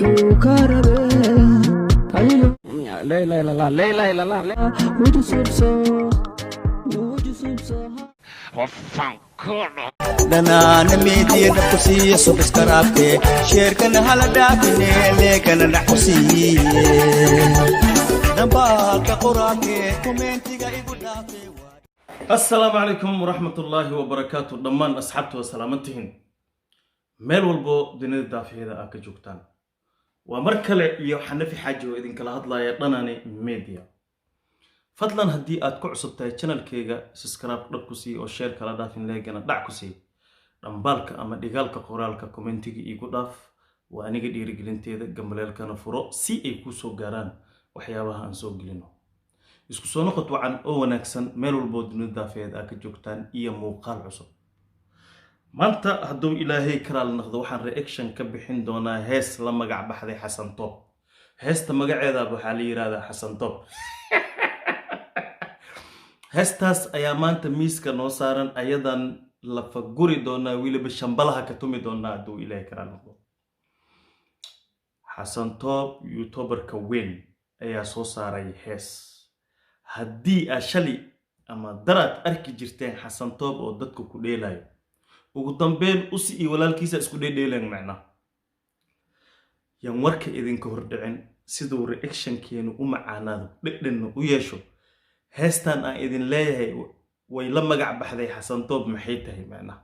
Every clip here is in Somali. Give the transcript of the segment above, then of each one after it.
wuxuu ka rabee لا لا لا لا لا لا لا لا دنا نميدي نقصي صبس كرابتي شيركن هلا دافني لكن نحسي نبالك قرابتي كومنتي قايبو دافي السلام عليكم ورحمة الله وبركاته دمان أصحابته وسلامتهن ميل والبو دينيد دافي هذا آكا جوكتان ومركلة يوحنا في حاجة وإذن كلا هدلا يطناني ميديا فضلا هدي آد كعصبتاي channel كيغا سسكراب ربكسي أو شير كلا دافين ليغانا دعكسي رمبالك أما ديغالك قرالك كومنتيغي إيقو داف وانيغا ديري قلنتيدا قمبلالك نفرو سي إيكو سو غاران وحيابها أنسو قلنو isku soo noqod wacan oo wanaagsan meel walbo dunida daafeed ka joogtaan iyo muuqaal cusub maanta hadduu ilaahay karaal noqdo waxaan reaction ka bixin doonaa hees la magac baxday Xasan Top heesta magaceeda waxa la yiraahdaa Xasan Top heestaas ayaa maanta miiska noo saaran ayadan la faguri doonaa wiliba shambalaha ka tumi doonaa hadduu ilaahay karaal noqdo Xasan Top youtuberka weyn ayaa soo saaray hees haddii ashali ama daraad arki jirteen Xasan Top oo dadku ku dheelayo ugu dambeyn usi iyo walaalkiisa isku dheeleen macna yan warka idinka hordhicin sidoo reaction keenu u macaanaado dhedhenna u yeesho heestan aan idin leeyahay way la magac baxday Xasan Top maxay tahay macna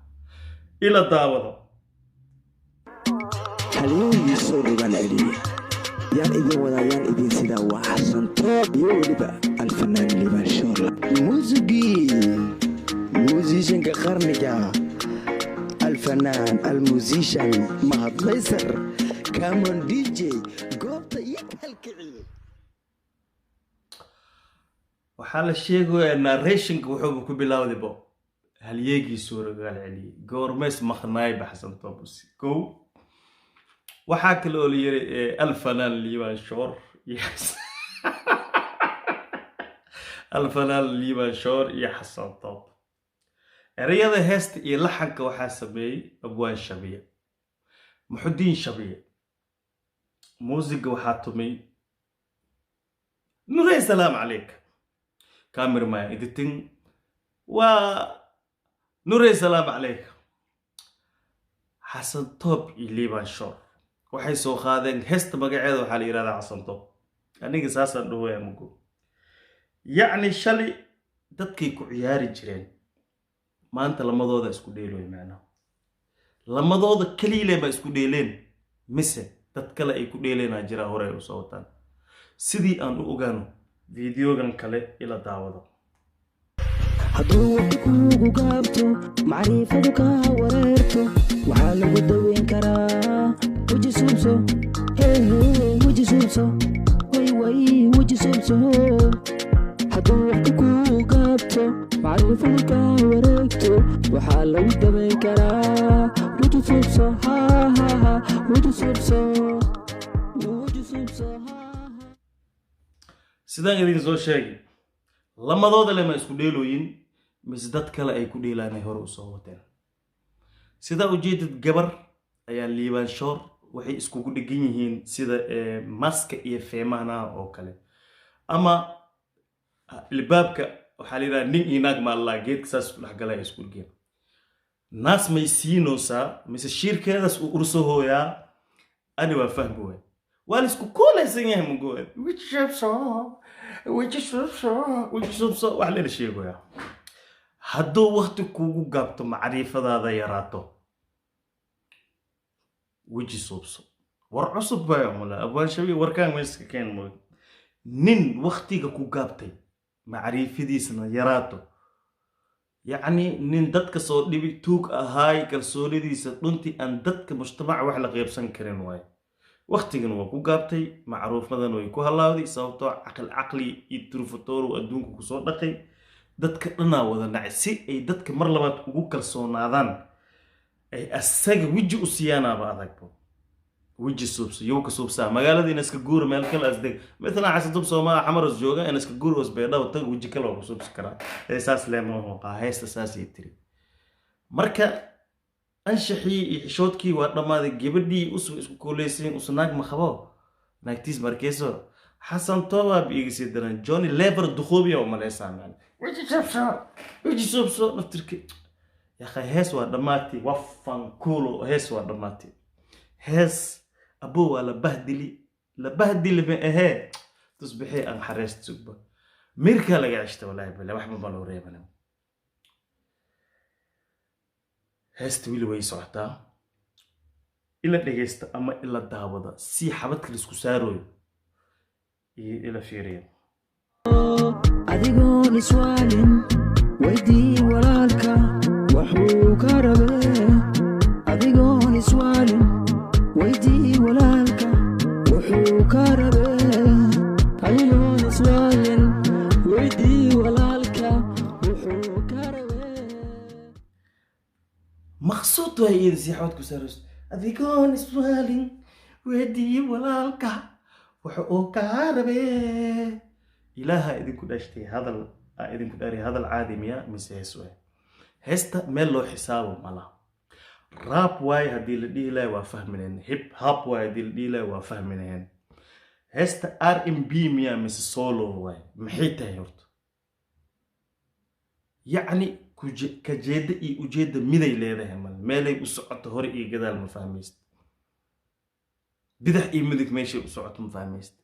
ila daawado haliyey soo rugan celiye yaan idin wadayaan idin sida waa Xasan Top iyo waliba الفنان ليبان شور موزيشن كقرنجا الفنان الموزيشن مهد ليسر كامون دي جي قوبتا يكالكعي وحال الشيء الناريشن وحبه كبلاودي بو هل يجي سورة قال علي قورميس مخناي بحسن طوبسي كو وحاكي له الفنان ليبان شور يحسن الفنان ليبان شور يا حسن طوب رياضة هست يلحق وحاسبي أبوان شبيه محدين شبيه موسيقى وحاتمي نوري سلام عليك كاميرا ما إدتين و نوري سلام عليك حسن طوب ليبان شور وحيسو خاذن هست مقعد وحالي إرادة حسن طوب أنيق ساسا هو يا مقو يعني شلي dadkay ku ciyaari jireen maanta lamadooda isku dheeloy macna lamadooda kaliile ma isku dheeleen mise dad kale ay ku dheeleenaa jira hore u soo wataan sidii aan u ogaano fiidiyogan kale ila daawado hadduu kuugu gaabto macrifadu ka wareerto waxaa lagu daweyn karaa waji subso waji subso way waji subso hadduu kuugu gaabto macrifadu ka wareerto waxaa lagu daweyn karaa waji subso waji subso sidaan idin soo sheegay lamadooda lama isku dheelooyin mis dad kale ay ku dheelaanay hore u soo wateen sida ujeedad gabar ayaa liibaan shoor waxay iskugu dhigan yihiin sida maska iyo feemahana oo kale ama libaabka waxa la yiraahdaa nin iyo naag ma la geedka saas ku dhaxgalay isku dhigeen naas may siinoosa mise shirkeedas u urso hooyaa ani waa fahmi way wal isku koolaysan yahay mugood which subso wax la sheegoya hadduu waqti kuugu gaabto macrifadaada yaraato wiji subso war cusub baa wala abaan shabi warkaan meeska keen mo nin waqtiga ku gaabtay macrifadiisna yaraato يعني نين دتك صور دبي توك هاي كالسوري دي سدنتي أن دتك مجتمع وحلا غير سنكرين واي وقت جنوا كوجابتي معروف مثلا ويكو هلا ودي صوته عقلي يترفطور وأدونك كسور دقي دتك أنا وذا نعسي أي دتك مرلبات وكل صونادان أي السج وجه أسيانا بعضك بو وجه سوبس يوك سوبسا مقالة دي نسك جور مالكل أصدق مثلا عسى سوبسا ما حمر الزوجة نسك جور وسبيدا وتج وجه كلا وسوبس كرا أساس لما هو قاهس أساس يتري مركا anshaxii iyo xishoodkii waa dhammaaday gabadhii isku kooleysiin usnaag ma qabo naagtiis markeyso xasan tooba biigisii daran johnny lever dukhoobiya u maleysaa man wiji sobso naftirki يا هيس ودماتي وفن كولو هيس ودماتي هيس أبو ولا بهدلي من إيه تصبحي أن حرست سبا ميركا لقى عشت ولا بلا وحما بلوري بلا هيس تويل ويسو حتى إلا دقيست أما إلا داوضا سي حبتك لسكو ساروي إلا فيرين adigoon iswaalin weydii walaalka wuxuu ka rabee adigoon iswaalin weydii walaalka wuxuu ka rabee adigoon iswaalin weydii walaalka wuxuu ka rabee مقصود هي زي حوتكو ساروس adigoon iswaalin weydii walaalka wuxuu ka rabee إلها إذن كنت أشتي هذا العادي مياه مسيسوه هستا ملو حسابه ملا راب واي هدي لدي لا وفهمنين هيب هاب واي هدي لدي لا وفهمنين هستا R&B مياه مس سولو واي محيطة يورت يعني كجيد إي وجيد ميدي ليده مال مالي وسعت هوري إي قدال مفهميست بدح إي مدك ماشي وسعت مفهميست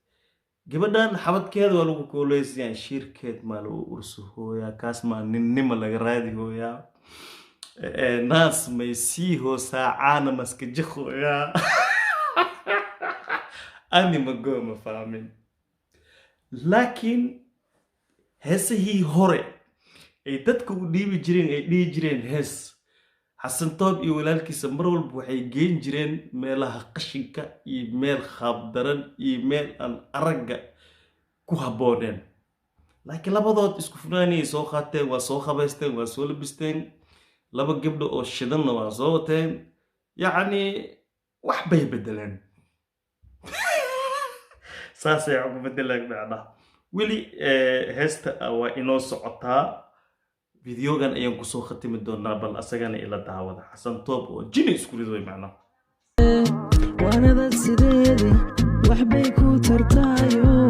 gabadhan xabadkeeda waa lagu kooleysiyaa shirkeed ma lagu ursuhooyaa kaas ma ninnima laga raadihooyaa naas may sii hoosaa caana maska jikhooyaa ani ma gooma fahmin laakiin heesahii hore ay dadka u dhiibi jireen ay dhihi jireen hees xasan toob iyo walaalkiisa mar walba waxay geen jireen meelaha qashinka iyo meel khaabdaran iyo meel aan aragga ku habbooneen laakiin labadood isku funaaniyay soo qaateen waa soo khabaysteen waa soo labisteen laba gabdho oo shidanna waa soo wateen yacni wax bay bedeleen saasay ugu bedeleen macnaha weli heesta waa inoo socotaa فيديوغان أيام كسو ختم الدونا بل أساقان إلا دعوة حسن توب وجيني اسكولي دوي معنا وانا ذا السديدي وحبيكو ترتايو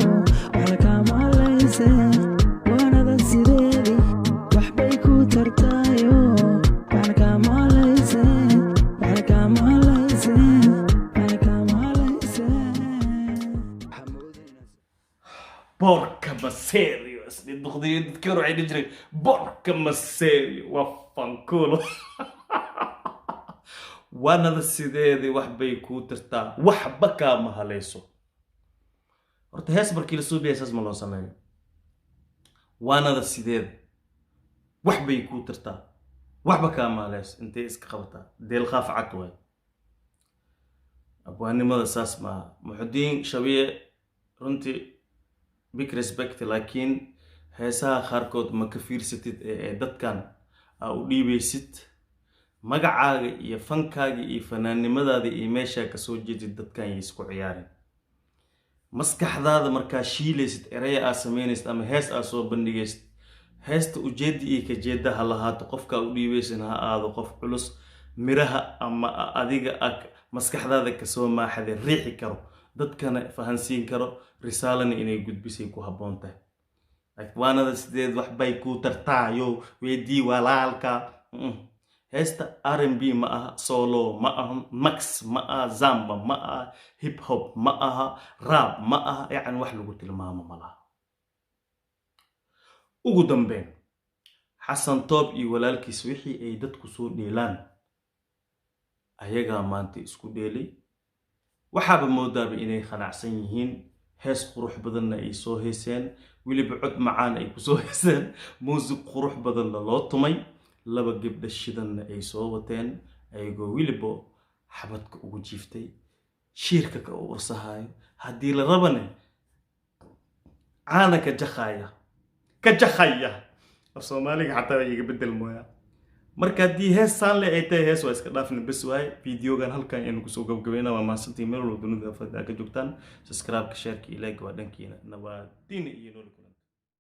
وعلى كامال ليسي وانا ذا السديدي وحبيكو ترتايو وعلى كامال ليسي وعلى كامال ليسي وعلى كامال ليسي بوركا بسيريو اسني دخدي تذكروا عيد جري بوركا مسيريو وفانكولو وانا ذا السيدي وحبي كوترتا وحبكا مهاليسو horta hees markii la soo bixiyay ma loo sameeyo waana sideed wax bay ku tirtaa waxba ka maaleys intee iska qabataa deel qaaf cad way abwaanimada saas ma muxudiin shabiye runtii big respect laakiin heesaha qaarkood ma ka fiirsatid ee dadkan u dhiibaysid magacaaga iyo fankaaga iyo fanaanimadaada iyo meesha ka soo jeedid dadkan ay isku ciyaareen maskaxdaada markaa shiilaysid eraya aad samaynaysid ama hees aad soo bandhigaysid heesta ujeedda iyo ka jeeddaha lahaato qofka u dhiibaysin ha aado qof culus miraha ama adiga maskaxdaada ka soo maaxday riixi karo dadkana fahansiin karo risaalana inay gudbisay ku habboon tahay waanada sideed wax bay ku tartaayo weydii walaalka heesta R&B ma aha solo ma aha max ma aha zamba ma aha hip hop ma aha rap ma aha yani wax lagu tilmaamo ma laha ugu dambeyn xasan toob iyo walaalkiis wixii ay dadku soo dheelaan ayaga maanta isku dheelay waxaaba moodaaba inay qanacsan yihiin hees qurux badanna ay soo heeseen weliba cod macaan ay ku soo heeseen muusiq qurux badanna loo tumay laba gabdha shidanna ay soo wateen ayagoo weliba xabadka ugu jiiftay shiirka ka ursahayo haddii la rabane caana ka jakhaya af soomaaliga xataa iga bedel mooya marka haddii hees saan le ay tahay hees waa iska dhaafna bes waaye videogan halkan aynu kusoo gabgabayna waa mahadsantiin meel walba dunida afada ka joogtaan subscribe-ka shaarka iyo like waa dhankiina nabaadiina iyo nolol